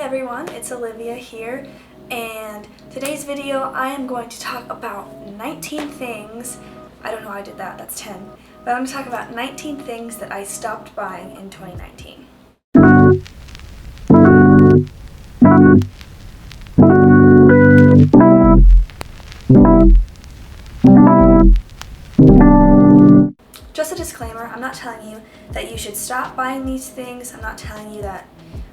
everyone, it's Olivia here, and today's video I am going to talk about 19 things, I don't know how I did that, that's 10, but I'm going to talk about 19 things that I stopped buying in 2019. Just a disclaimer, I'm not telling you that you should stop buying these things. I'm not telling you that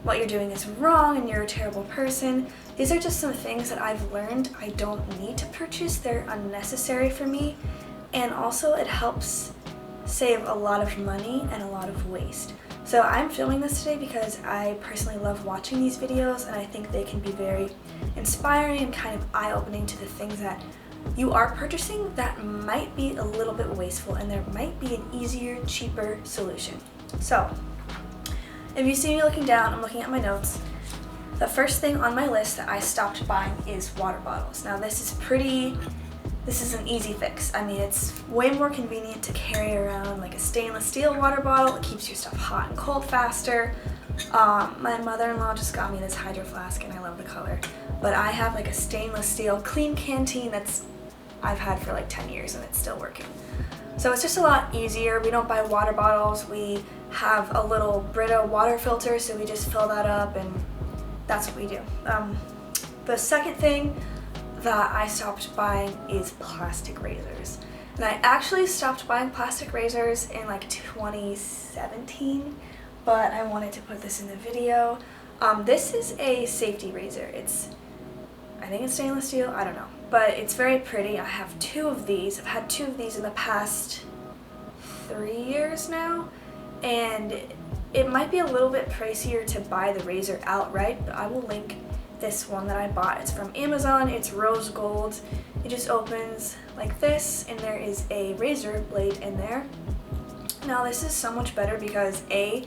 what you're doing is wrong and you're a terrible person. These are just some things that I've learned I don't need to purchase. They're unnecessary for me, and also it helps save a lot of money and a lot of waste. So I'm filming this today because I personally love watching these videos, and I think they can be very inspiring and kind of eye-opening to the things that you are purchasing that might be a little bit wasteful, and there might be an easier, cheaper solution. So, if you see me looking down, I'm looking at my notes. The first thing on my list that I stopped buying is water bottles. Now this is an easy fix. I mean, it's way more convenient to carry around like a stainless steel water bottle. It keeps your stuff hot and cold faster. My mother-in-law just got me this Hydroflask and I love the color. But I have like a stainless steel clean canteen that's I've had for like 10 years and it's still working. So it's just a lot easier. We don't buy water bottles. We have a little Brita water filter, so we just fill that up and that's what we do. The second thing that I stopped buying is plastic razors. And I actually stopped buying plastic razors in like 2017, but I wanted to put this in the video. This is a safety razor. I think it's stainless steel, I don't know, but it's very pretty. I have two of these. I've had two of these in the past 3 years now, and it might be a little bit pricier to buy the razor outright, but I will link this one that I bought. It's from Amazon. It's rose gold. It just opens like this, and there is a razor blade in there. Now this is so much better because A,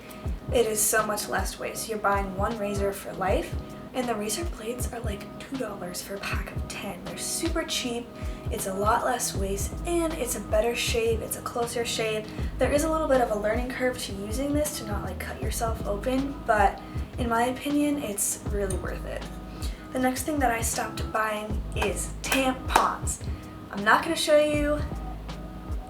it is so much less waste. You're buying one razor for life, and the razor blades are like $2 for a pack of 10. They're super cheap, it's a lot less waste, and it's a better shave, it's a closer shave. There is a little bit of a learning curve to using this to not like cut yourself open, but in my opinion, it's really worth it. The next thing that I stopped buying is tampons. I'm not going to show you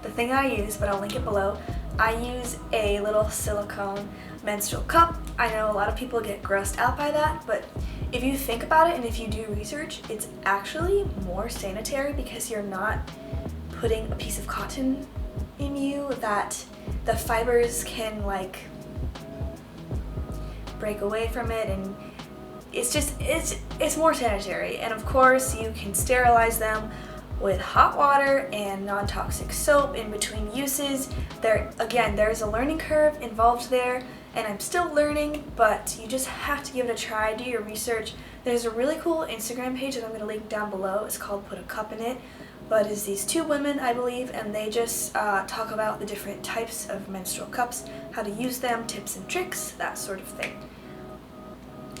the thing that I use, but I'll link it below. I use a little silicone menstrual cup. I know a lot of people get grossed out by that, but if you think about it and if you do research, it's actually more sanitary because you're not putting a piece of cotton in you that the fibers can like break away from it, and it's more sanitary. And of course you can sterilize them with hot water and non-toxic soap in between uses. There's a learning curve involved there, and I'm still learning, but you just have to give it a try, do your research. There's a really cool Instagram page that I'm going to link down below. It's called Put a Cup in It, but it's these two women, I believe, and they just talk about the different types of menstrual cups, how to use them, tips and tricks, that sort of thing.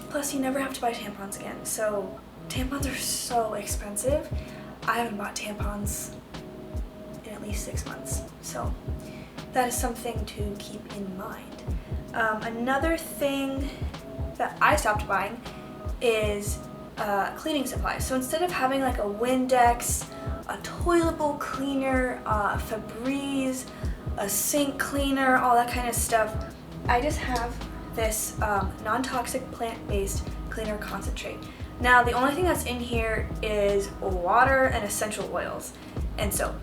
Plus, you never have to buy tampons again, so tampons are so expensive. I haven't bought tampons in at least 6 months, so that is something to keep in mind. Another thing that I stopped buying is cleaning supplies. So instead of having like a Windex, a toilet bowl cleaner, Febreze, a sink cleaner, all that kind of stuff, I just have this non-toxic plant-based cleaner concentrate. Now the only thing that's in here is water and essential oils and soap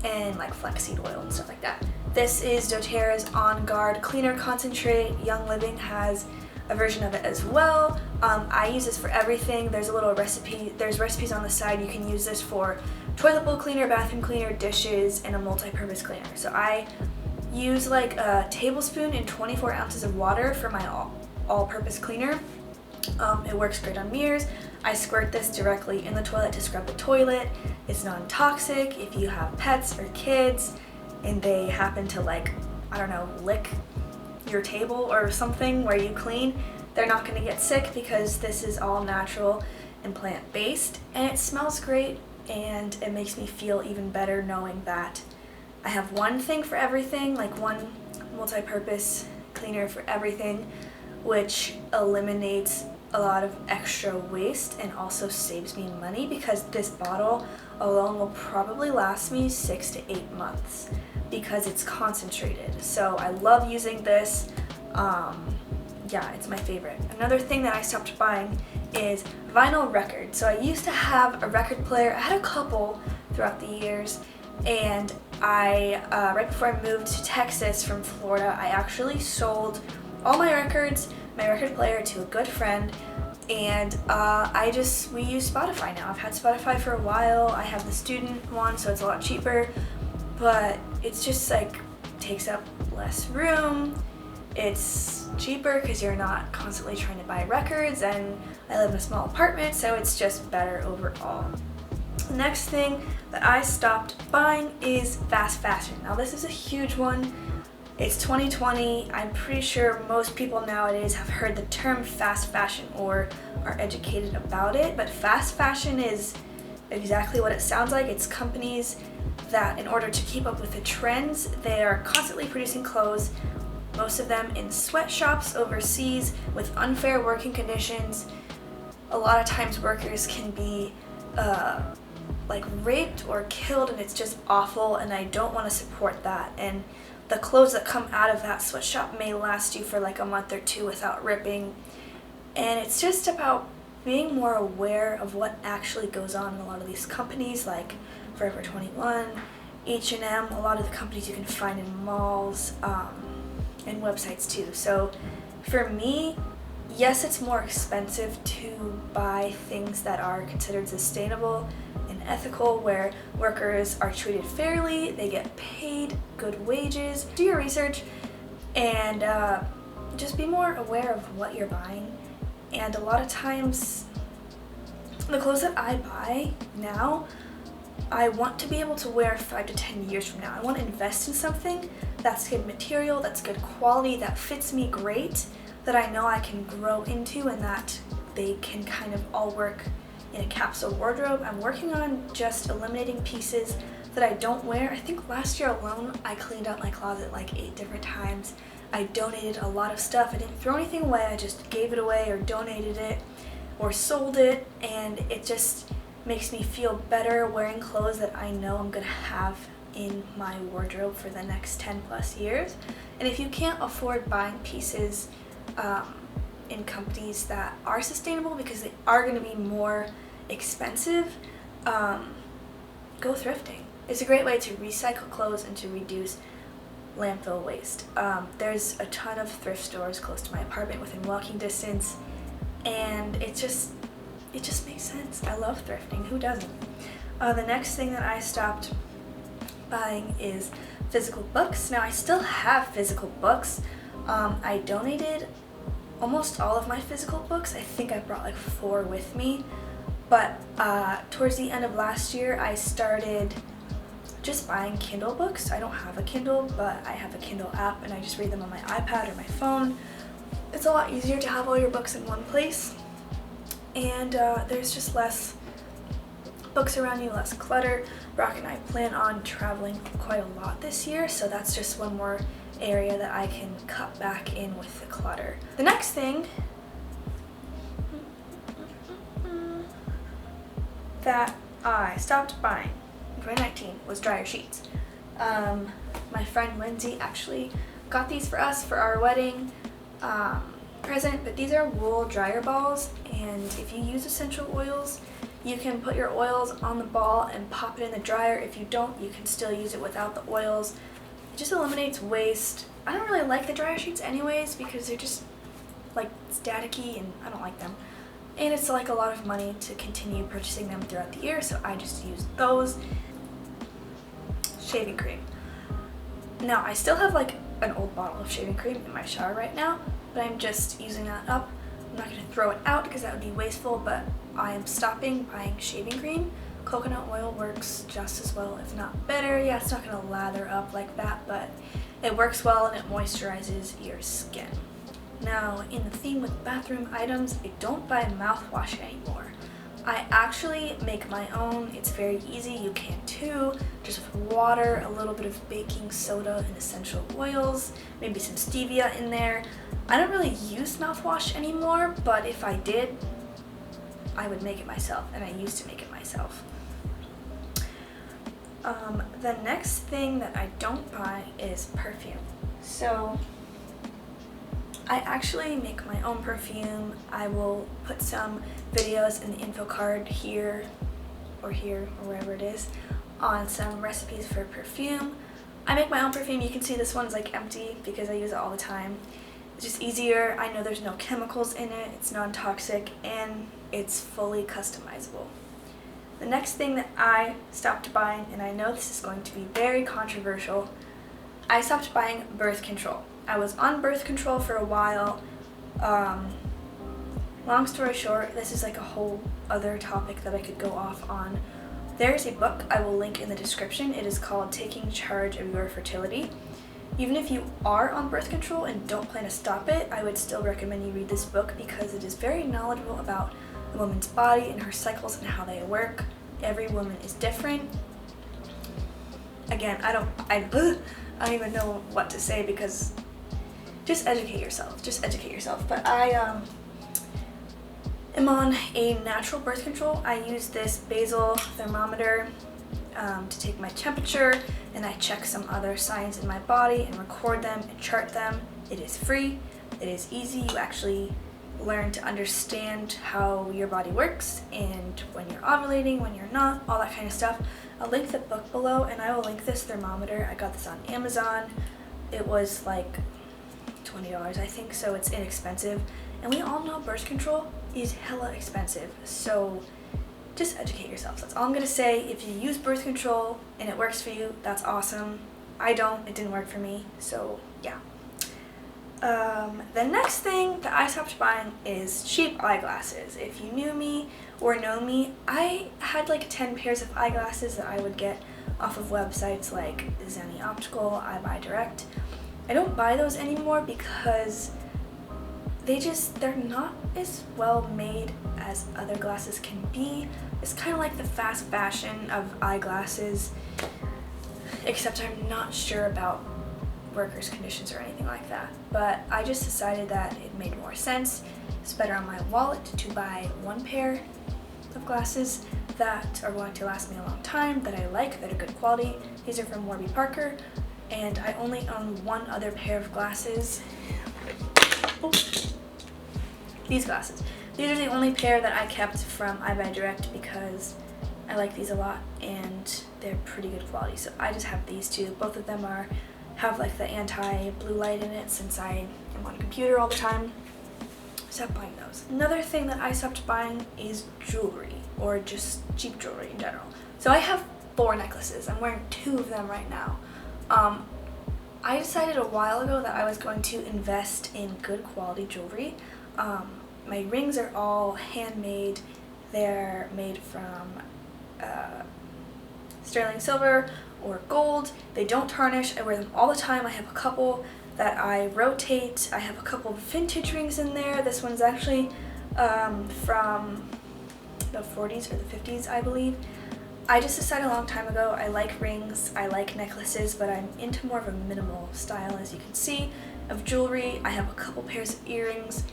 and like flaxseed oil and stuff like that. This is doTERRA's On Guard Cleaner Concentrate. Young Living has a version of it as well. I use this for everything. There's a little recipe. There's recipes on the side. You can use this for toilet bowl cleaner, bathroom cleaner, dishes, and a multi-purpose cleaner. So I use like a tablespoon and 24 ounces of water for my all-purpose cleaner. It works great on mirrors. I squirt this directly in the toilet to scrub the toilet. It's non-toxic. If you have pets or kids and they happen to like, I don't know, lick your table or something where you clean, they're not going to get sick because this is all natural and plant-based, and it smells great, and it makes me feel even better knowing that I have one thing for everything, like one multi-purpose cleaner for everything, which eliminates a lot of extra waste and also saves me money because this bottle alone will probably last me 6 to 8 months because it's concentrated. So I love using this. Yeah, it's my favorite. Another thing that I stopped buying is vinyl records. So I used to have a record player. I had a couple throughout the years, and right before I moved to Texas from Florida, I actually sold all my records, my record player, to a good friend, and we use Spotify now. I've had Spotify for a while. I have the student one, so it's a lot cheaper, but it's just like takes up less room. It's cheaper because you're not constantly trying to buy records, and I live in a small apartment, so it's just better overall. The next thing that I stopped buying is fast fashion. Now this is a huge one. It's 2020. I'm pretty sure most people nowadays have heard the term fast fashion or are educated about it, but fast fashion is exactly what it sounds like. It's companies that, in order to keep up with the trends, they are constantly producing clothes, most of them in sweatshops overseas with unfair working conditions. A lot of times workers can be like raped or killed, and it's just awful, and I don't want to support that. And the clothes that come out of that sweatshop may last you for like a month or two without ripping. And it's just about being more aware of what actually goes on in a lot of these companies like Forever 21, H&M, a lot of the companies you can find in malls, and websites too. So for me, yes, it's more expensive to buy things that are considered sustainable and ethical, where workers are treated fairly, they get paid good wages. Do your research and just be more aware of what you're buying. And a lot of times, the clothes that I buy now, I want to be able to wear 5 to 10 years from now. I want to invest in something that's good material, that's good quality, that fits me great, that I know I can grow into, and that they can kind of all work in a capsule wardrobe. I'm working on just eliminating pieces that I don't wear. I think last year alone, I cleaned out my closet like 8 different times. I donated a lot of stuff. I didn't throw anything away. I just gave it away or donated it or sold it, and it just makes me feel better wearing clothes that I know I'm gonna have in my wardrobe for the next 10 plus years. And if you can't afford buying pieces in companies that are sustainable, because they are going to be more expensive, go thrifting. It's a great way to recycle clothes and to reduce landfill waste. There's a ton of thrift stores close to my apartment within walking distance, and it just makes sense. I love thrifting. Who doesn't? The next thing that I stopped buying is physical books. Now I still have physical books. I donated almost all of my physical books. I think I brought like 4 with me, but towards the end of last year I started just buying Kindle books. I don't have a Kindle, but I have a Kindle app and I just read them on my iPad or my phone. It's a lot easier to have all your books in one place, and there's just less books around you, less clutter. Brock and I plan on traveling quite a lot this year, so that's just one more area that I can cut back in with the clutter. The next thing that I stopped buying in 2019 was dryer sheets. My friend Lindsay actually got these for us for our wedding present, but these are wool dryer balls, and if you use essential oils, you can put your oils on the ball and pop it in the dryer. If you don't, you can still use it without the oils. It just eliminates waste. I don't really like the dryer sheets anyways because they're just like staticky and I don't like them. And it's like a lot of money to continue purchasing them throughout the year, so I just use those. Shaving cream. Now I still have like an old bottle of shaving cream in my shower right now, but I'm just using that up. I'm not going to throw it out because that would be wasteful, but I am stopping buying shaving cream. Coconut oil works just as well, if not better. Yeah, it's not going to lather up like that, but it works well and it moisturizes your skin. Now, in the theme with bathroom items, I don't buy mouthwash anymore. I actually make my own. It's very easy. You can too. Just with water, a little bit of baking soda and essential oils, maybe some stevia in there. I don't really use mouthwash anymore, but if I did, I would make it myself, and I used to make it myself. The next thing that I don't buy is perfume. So I actually make my own perfume. I will put some videos in the info card here or wherever it is on some recipes for perfume. I make my own perfume. You can see this one's like empty because I use it all the time. It's just easier. I know there's no chemicals in it, it's non-toxic, and it's fully customizable. The next thing that I stopped buying, and I know this is going to be very controversial, I stopped buying birth control. I was on birth control for a while. Long story short, this is like a whole other topic that I could go off on. There's a book I will link in the description. It is called Taking Charge of Your Fertility. Even if you are on birth control and don't plan to stop it, I would still recommend you read this book because it is very knowledgeable about a woman's body and her cycles and how they work. Every woman is different. Again, I don't even know what to say because just educate yourself. But I am on a natural birth control. I use this Basal thermometer to take my temperature, and I check some other signs in my body and record them and chart them. It is free, it is easy. You actually learn to understand how your body works and when you're ovulating, when you're not, all that kind of stuff. I'll link the book below, and I will link this thermometer. I got this on Amazon. It was like $20, I think, so it's inexpensive. And we all know birth control is hella expensive, so just educate yourselves. That's all I'm gonna say. If you use birth control and it works for you, that's awesome. I don't, it didn't work for me, so yeah. The next thing that I stopped buying is cheap eyeglasses. If you knew me or know me, I had like 10 pairs of eyeglasses that I would get off of websites like Zenni Optical, I Buy Direct. I don't buy those anymore because they're not as well made as other glasses can be. It's kind of like the fast fashion of eyeglasses, except I'm not sure about workers' conditions or anything like that. But I just decided that it made more sense. It's better on my wallet to buy one pair of glasses that are going to last me a long time, that I like, that are good quality. These are from Warby Parker, and I only own one other pair of glasses. Oh. These glasses. These are the only pair that I kept from I Buy Direct because I like these a lot and they're pretty good quality. So I just have these two. Both of them have like the anti-blue light in it since I am on a computer all the time. Stop buying those. Another thing that I stopped buying is jewelry, or just cheap jewelry in general. So I have 4 necklaces. I'm wearing 2 of them right now. I decided a while ago that I was going to invest in good quality jewelry. My rings are all handmade. They're made from sterling silver or gold. They don't tarnish. I wear them all the time. I have a couple that I rotate. I have a couple of vintage rings in there. This one's actually from the 40s or the 50s, I believe. I just decided a long time ago I like rings, I like necklaces, but I'm into more of a minimal style, as you can see, of jewelry. I have a couple pairs of earrings.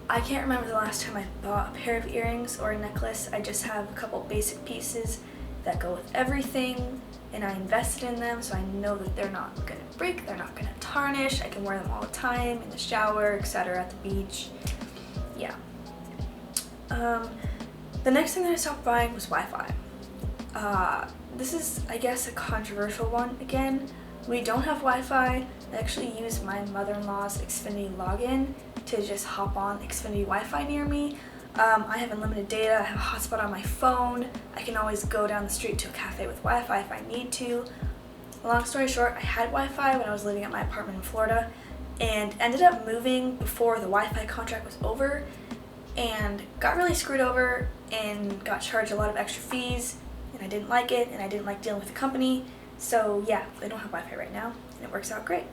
I can't remember the last time I bought a pair of earrings or a necklace. I just have a couple basic pieces that go with everything, and I invested in them, so I know that they're not gonna break, they're not gonna tarnish. I can wear them all the time, in the shower, etc., at the beach. Yeah. The next thing that I stopped buying was Wi-Fi. This is, I guess, a controversial one again. We don't have Wi-Fi. I actually use my mother-in-law's Xfinity login to just hop on Xfinity Wi-Fi near me. I have unlimited data, I have a hotspot on my phone. I can always go down the street to a cafe with Wi-Fi if I need to. Long story short, I had Wi-Fi when I was living at my apartment in Florida and ended up moving before the Wi-Fi contract was over and got really screwed over and got charged a lot of extra fees, and I didn't like it, and I didn't like dealing with the company. So yeah, I don't have Wi-Fi right now, and it works out great.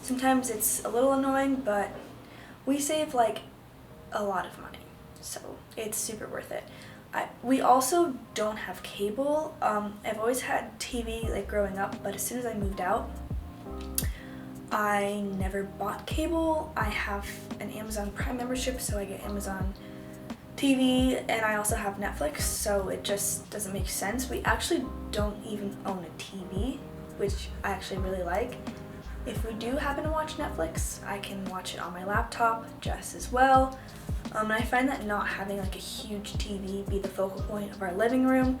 Sometimes it's a little annoying, but we save like a lot of money, so it's super worth it. We also don't have cable. I've always had TV like growing up, but as soon as I moved out, I never bought cable. I have an Amazon Prime membership, so I get Amazon TV, and I also have Netflix, so it just doesn't make sense. We actually don't even own a TV, which I actually really like. If we do happen to watch Netflix, I can watch it on my laptop just as well. And I find that not having like a huge TV be the focal point of our living room,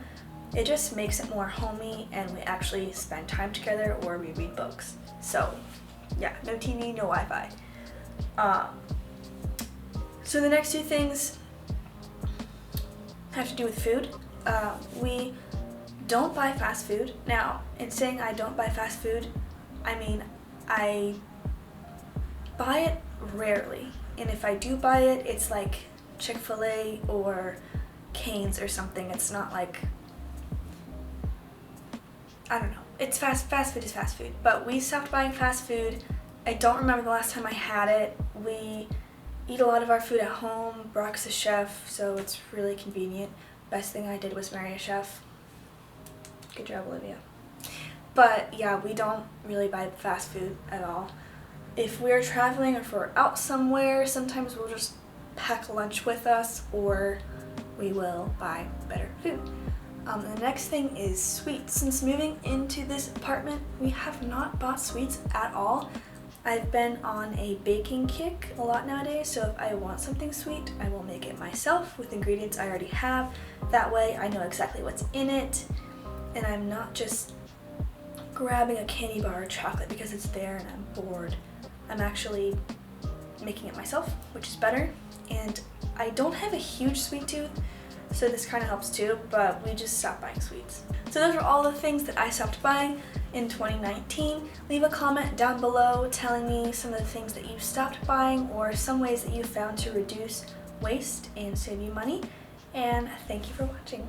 it just makes it more homey, and we actually spend time together or we read books. So yeah, no TV, no Wi-Fi. So the next two things have to do with food. We don't buy fast food. Now, in saying I don't buy fast food, I mean I buy it rarely. And if I do buy it, it's like Chick-fil-A or Cane's or something. It's not like, I don't know. It's fast food is fast food. But we stopped buying fast food. I don't remember the last time I had it. We eat a lot of our food at home. Brock's a chef, so it's really convenient. Best thing I did was marry a chef. Good job, Olivia. But yeah, we don't really buy fast food at all. If we're traveling or if we're out somewhere, sometimes we'll just pack lunch with us, or we will buy better food. The next thing is sweets. Since moving into this apartment, we have not bought sweets at all. I've been on a baking kick a lot nowadays, so if I want something sweet, I will make it myself with ingredients I already have. That way I know exactly what's in it, and I'm not just grabbing a candy bar or chocolate because it's there and I'm bored. I'm actually making it myself, which is better. And I don't have a huge sweet tooth, so this kind of helps too, but we just stopped buying sweets. So those are all the things that I stopped buying in 2019. Leave a comment down below telling me some of the things that you stopped buying or some ways that you found to reduce waste and save you money. And thank you for watching.